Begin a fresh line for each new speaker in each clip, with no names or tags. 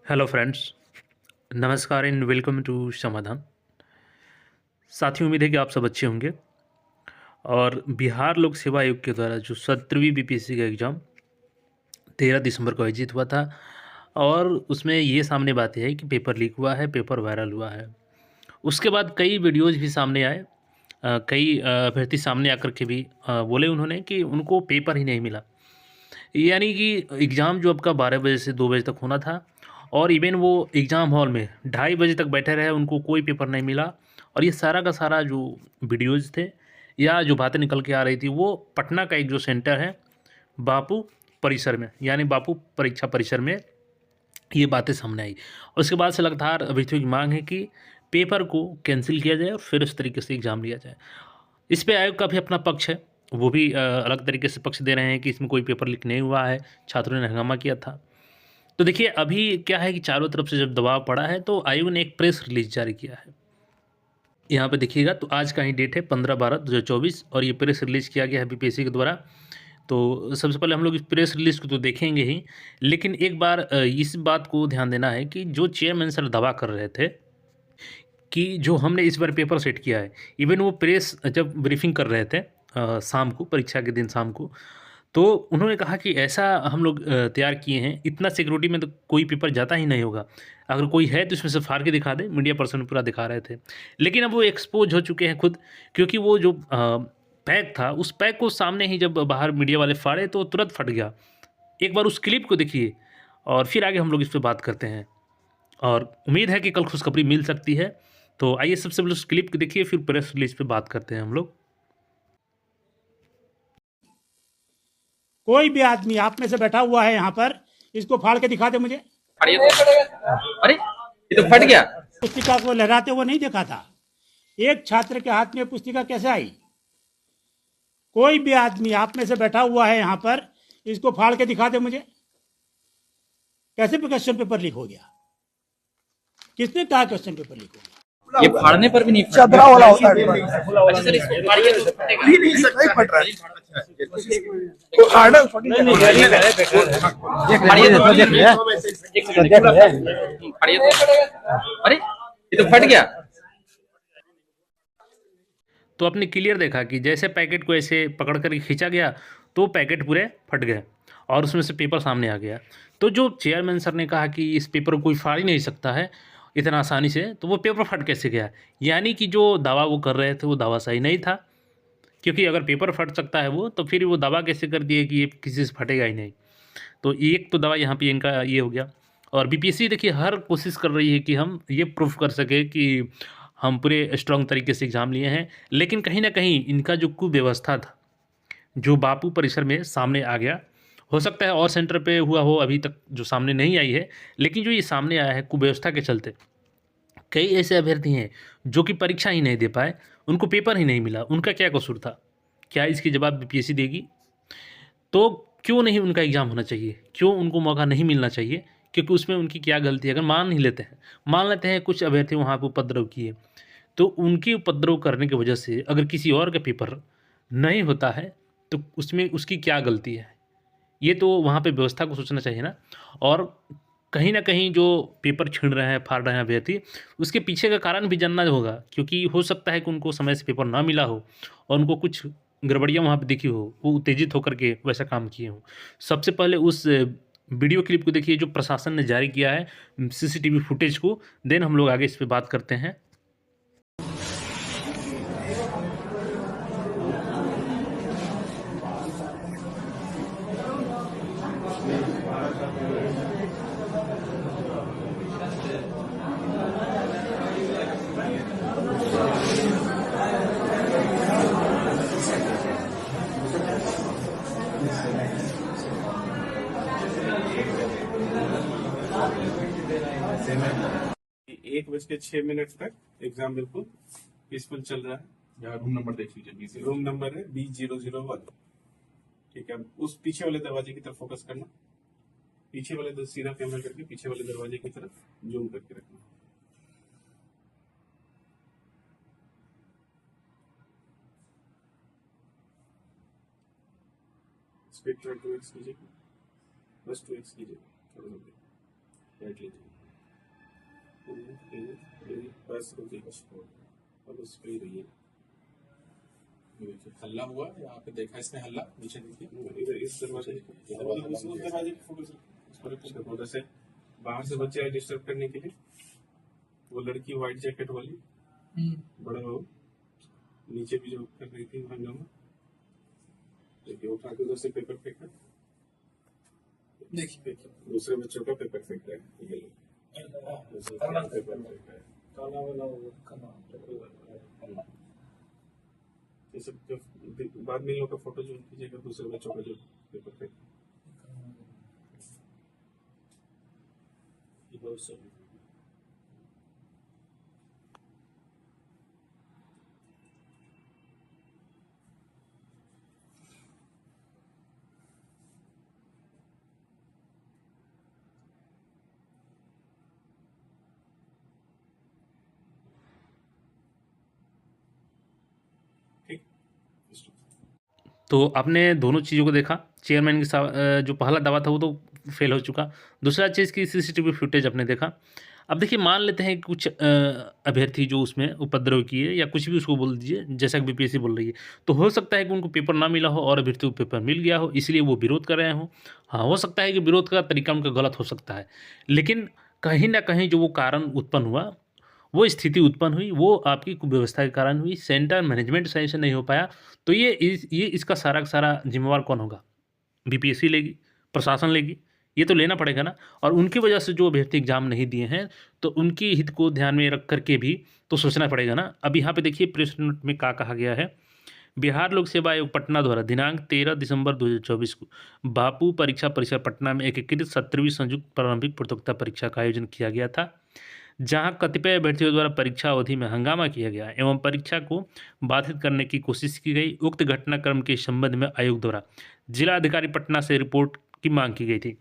Hello friends, नमस्कार and welcome to समाधान। साथियों, उम्मीद है कि आप सब अच्छे होंगे। और बिहार लोक सेवा आयोग के द्वारा जो 17वीं बीपीएससी का एग्ज़ाम 13 दिसंबर को आयोजित हुआ था, और उसमें ये सामने बात है कि पेपर लीक हुआ है, पेपर वायरल हुआ है। उसके बाद कई वीडियोज़ भी सामने आए। कई अभ्यर्थी सामने आकर के भी बोले उन्होंने कि उनको पेपर ही नहीं मिला। यानी कि एग्ज़ाम जो आपका 12 बजे से 2 बजे तक होना था, और इवन वो एग्ज़ाम हॉल में 2:30 बजे तक बैठे रहे, उनको कोई पेपर नहीं मिला। और ये सारा का सारा जो वीडियोज़ थे या जो बातें निकल के आ रही थी, वो पटना का एक जो सेंटर है, बापू परिसर में, यानी बापू परीक्षा परिसर में ये बातें सामने आई। और उसके बाद से लगातार अभ्यर्थियों की मांग है कि पेपर को कैंसिल किया जाए और फिर उस तरीके से एग्ज़ाम लिया जाए। इस पे आयोग का भी अपना पक्ष है, वो भी अलग तरीके से पक्ष दे रहे हैं कि इसमें कोई पेपर लीक नहीं हुआ है, छात्रों ने हंगामा किया था। तो देखिए, अभी क्या है कि चारों तरफ से जब दबाव पड़ा है, तो आयोग ने एक प्रेस रिलीज़ जारी किया है। यहाँ पे देखिएगा, तो आज का ही डेट है 15/12/2024, और ये प्रेस रिलीज़ किया गया है बीपीएससी के द्वारा। तो सबसे पहले हम लोग इस प्रेस रिलीज़ को तो देखेंगे ही, लेकिन एक बार इस बात को ध्यान देना है कि जो चेयरमैन सर दावा कर रहे थे कि जो हमने इस बार पेपर सेट किया है, इवन वो प्रेस जब ब्रीफिंग कर रहे थे शाम को, परीक्षा के दिन शाम को, तो उन्होंने कहा कि ऐसा हम लोग तैयार किए हैं, इतना सिक्योरिटी में तो कोई पेपर जाता ही नहीं होगा। अगर कोई है तो इसमें से फाड़ के दिखा दे, मीडिया पर्सन पूरा दिखा रहे थे। लेकिन अब वो एक्सपोज हो चुके हैं खुद, क्योंकि वो जो पैक था, उस पैक को सामने ही जब बाहर मीडिया वाले फाड़े तो तुरंत फट गया। एक बार उस क्लिप को देखिए, और फिर आगे हम लोग इस पे बात करते हैं। और उम्मीद है कि कल खुशखबरी मिल सकती है। तो आइए सबसे पहले उस क्लिप को देखिए, फिर प्रेस रिलीज पे बात करते हैं हम लोग।
कोई भी आदमी आप में से बैठा हुआ है यहाँ पर, इसको फाड़ के दिखा दे मुझे।
अरे ये तो फट गया।
पुस्तिका को लहराते हुए नहीं देखा था। एक छात्र के हाथ में पुस्तिका कैसे आई? कोई भी आदमी आप में से बैठा हुआ है यहाँ पर, इसको फाड़ के दिखा दे मुझे। कैसे क्वेश्चन पेपर लीक हो गया? किसने कहा क्वेश्चन पेपर लीक हो गया?
ये फाड़ने पर भी नहीं फटा।
चदरा वाला होता है।
अच्छा सर, इसको फाड़िए तो फटेगा।
नहीं नहीं फट रहा है। तो फाड़ना
फाड़िए तो देख लिया। फाड़िए तो, अरे ये तो फट गया।
तो आपने क्लियर देखा कि जैसे पैकेट को ऐसे पकड़ कर खींचा गया, तो पैकेट पूरे फट गए और उसमें से पेपर सामने आ गया। तो जो चेयरमैन सर ने कहा कि इस पेपर को कोई फाड़ ही नहीं सकता है इतना आसानी से, तो वो पेपर फट कैसे गया? यानी कि जो दावा वो कर रहे थे, वो दावा सही नहीं था। क्योंकि अगर पेपर फट सकता है वो, तो फिर वो दावा कैसे कर दिए कि ये किसी से फटेगा ही नहीं। तो एक तो दावा यहाँ पे इनका ये हो गया। और बीपीएससी देखिए हर कोशिश कर रही है कि हम ये प्रूफ कर सके कि हम पूरे स्ट्रॉन्ग तरीके से एग्ज़ाम लिए हैं। लेकिन कहीं ना कहीं इनका जो कुव्यवस्था था, जो बापू परिसर में सामने आ गया, हो सकता है और सेंटर पे हुआ हो, अभी तक जो सामने नहीं आई है। लेकिन जो ये सामने आया है कुव्यवस्था के चलते, कई ऐसे अभ्यर्थी हैं जो कि परीक्षा ही नहीं दे पाए, उनको पेपर ही नहीं मिला। उनका क्या कसूर था? क्या इसकी जवाब बीपीएससी देगी? तो क्यों नहीं उनका एग्ज़ाम होना चाहिए? क्यों उनको मौका नहीं मिलना चाहिए? क्योंकि उसमें उनकी क्या गलती है? अगर मान लेते हैं कुछ अभ्यर्थी वहाँ पे उपद्रव किए, तो उनके उपद्रव करने की वजह से अगर किसी और का पेपर नहीं होता है, तो उसमें उसकी क्या गलती है? ये तो वहाँ पे व्यवस्था को सोचना चाहिए ना। और कहीं न कहीं जो पेपर छीन रहे हैं, फाड़ रहे हैं अभ्यर्थी, उसके पीछे का कारण भी जानना होगा, क्योंकि हो सकता है कि उनको समय से पेपर ना मिला हो और उनको कुछ गड़बड़ियाँ वहाँ पे दिखी हो, वो उत्तेजित होकर के वैसा काम किए हों। सबसे पहले उस वीडियो क्लिप को देखिए जो प्रशासन ने जारी किया है, सीसीटीवी फुटेज को, देन हम लोग आगे इस पे बात करते हैं।
एक बज के 6 मिनट तक एग्जाम बिल्कुल पीसफुल चल रहा है।
यहाँ रूम नंबर देख लीजिए।
रूम नंबर है B001। ठीक है, उस पीछे वाले दरवाजे की तरफ फोकस करना। पीछे वाले सीधा कैमरा करके पीछे वाले दरवाजे की तरफ जूम करके रखना। स्पीड 2x कीजिए, बस 2x कीजिए, थोड़ा सा बैठ लीजिए। बस रुकिए, बस और उस पे ही रहिए। ये देखिए,
हल्ला हुआ यहाँ पे देखा इसने हल्ला नीचे देखिए
इधर इस दरवाजे उस दरवाजे की फोटो फोटो से बाहर से बच्चे आए डिस्टर्ब करने के लिए। वो लड़की व्हाइट जैकेट वाली बड़ा बाबू नीचे भी जो कर रही थी हंगामा, देखिए उठा के उधर से पेपर फेंका,
देखिए
दूसरे बच्चों का पेपर फेंक रहा है, ये लो दूसरे का पेपर फेंक रहा है। ये सब जो बाद में इन लोग का फोटो जो कीजिएगा दूसरे बच्चों का जो पेपर फेंक ठीक।
तो आपने दोनों चीज़ों को देखा। चेयरमैन के जो पहला दावा था वो तो फेल हो चुका। दूसरा चीज़ की सीसीटीवी फुटेज आपने देखा। अब देखिए मान लेते हैं कि कुछ अभ्यर्थी जो उसमें उपद्रव किए या कुछ भी उसको बोल दीजिए, जैसा कि बीपीएससी बोल रही है, तो हो सकता है कि उनको पेपर ना मिला हो और अभ्यर्थी को पेपर मिल गया हो, इसलिए वो विरोध कर रहे हों। हाँ, हो सकता है कि विरोध का तरीका उनका गलत हो सकता है, लेकिन कहीं ना कहीं जो वो कारण उत्पन्न हुआ, वो स्थिति उत्पन्न हुई, वो आपकी कुव्यवस्था के कारण हुई। सेंटर मैनेजमेंट सही से नहीं हो पाया, तो ये इसका सारा का सारा जिम्मेवार कौन होगा? बीपीएससी लेगी, प्रशासन लेगी, ये तो लेना पड़ेगा ना। और उनकी वजह से जो अभ्यर्थी एग्जाम नहीं दिए हैं, तो उनकी हित को ध्यान में रख करके भी तो सोचना पड़ेगा ना। अब यहाँ पे देखिए प्रेस नोट में क्या कहा गया है। बिहार लोक सेवा आयोग पटना द्वारा दिनांक 13 दिसंबर 2024 को बापू परीक्षा परिसर पटना में एकीकृत 17वीं संयुक्त प्रारंभिक प्रतियोगिता परीक्षा का आयोजन किया गया था, जहां कतिपय अभ्यर्थियों द्वारा परीक्षा अवधि में हंगामा किया गया एवं परीक्षा को बाधित करने की कोशिश की गई। उक्त घटनाक्रम के संबंध में आयोग द्वारा जिला अधिकारी पटना से रिपोर्ट की मांग की गई थी।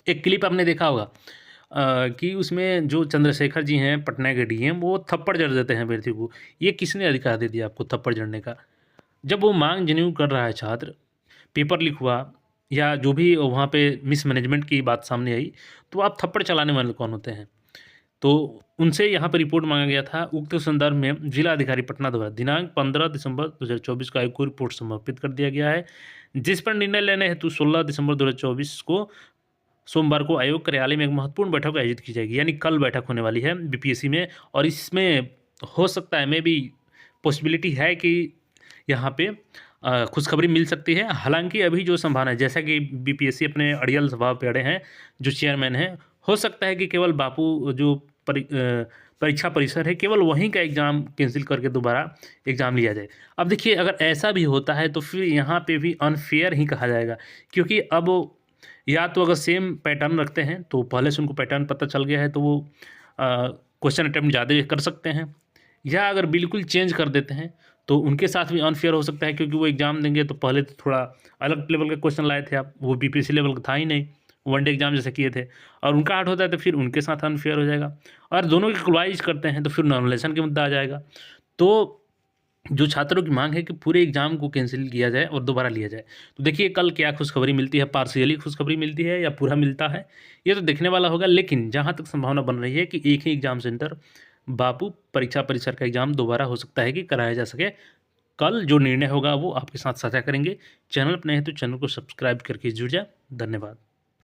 एक क्लिप आपने देखा होगा कि उसमें जो चंद्रशेखर जी हैं पटना के डीएम, वो थप्पड़ जड़ देते हैं अभ्यर्थी को। ये किसने अधिकार दे दिया आपको थप्पड़ जड़ने का? जब वो मांग जन्यू कर रहा है छात्र, पेपर लीक हुआ या जो भी वहाँ पे मिसमैनेजमेंट की बात सामने आई, तो आप थप्पड़ चलाने वाले कौन होते हैं? तो उनसे यहाँ पर रिपोर्ट मांगा गया था। उक्त संदर्भ में जिला अधिकारी पटना द्वारा दिनांक 15 दिसंबर 2024 को आयोग को रिपोर्ट समर्पित कर दिया गया है, जिस पर निर्णय लेने हेतु 16 दिसंबर 2024 को सोमवार को आयोग कार्यालय में एक महत्वपूर्ण बैठक आयोजित की जाएगी। यानी कल बैठक होने वाली है बीपीएससी में, और इसमें हो सकता है, मे भी पॉसिबिलिटी है कि यहाँ पे खुशखबरी मिल सकती है। हालांकि अभी जो संभावना है, जैसा कि बीपीएससी अपने अड़ियल स्वभाव पे अड़े हैं, जो चेयरमैन हैं, हो सकता है कि केवल बापू जो परीक्षा परिसर है, केवल वहीं का एग्ज़ाम कैंसिल करके दोबारा एग्ज़ाम लिया जाए। अब देखिए अगर ऐसा भी होता है तो फिर यहाँ पे भी अनफेयर ही कहा जाएगा, क्योंकि अब या तो अगर सेम पैटर्न रखते हैं तो पहले से उनको पैटर्न पता चल गया है, तो वो क्वेश्चन अटैम्प्ट ज़्यादा कर सकते हैं, या अगर बिल्कुल चेंज कर देते हैं तो उनके साथ भी अनफेयर हो सकता है, क्योंकि वो एग्ज़ाम देंगे तो पहले तो थोड़ा अलग लेवल का क्वेश्चन लाए थे आप, वो बीपीएससी लेवल का था ही नहीं, वनडे एग्जाम जैसे किए थे, और उनका हार्ड होता है तो फिर उनके साथ अनफेयर हो जाएगा। और दोनों की इक्वलाइज करते हैं तो फिर नॉर्मलाइजेशन का मुद्दा आ जाएगा। तो जो छात्रों की मांग है कि पूरे एग्जाम को कैंसिल किया जाए और दोबारा लिया जाए। तो देखिए कल क्या खुशखबरी मिलती है, पार्शियली खुशखबरी मिलती है या पूरा मिलता है, ये तो देखने वाला होगा। लेकिन जहाँ तक संभावना बन रही है कि एक ही एग्जाम सेंटर बापू परीक्षा परिसर का एग्जाम दोबारा हो सकता है कि कराया जा सके। कल जो निर्णय होगा वो आपके साथ साझा करेंगे। चैनल पर नए हैं तो चैनल को सब्सक्राइब करके जुड़ जाए। धन्यवाद।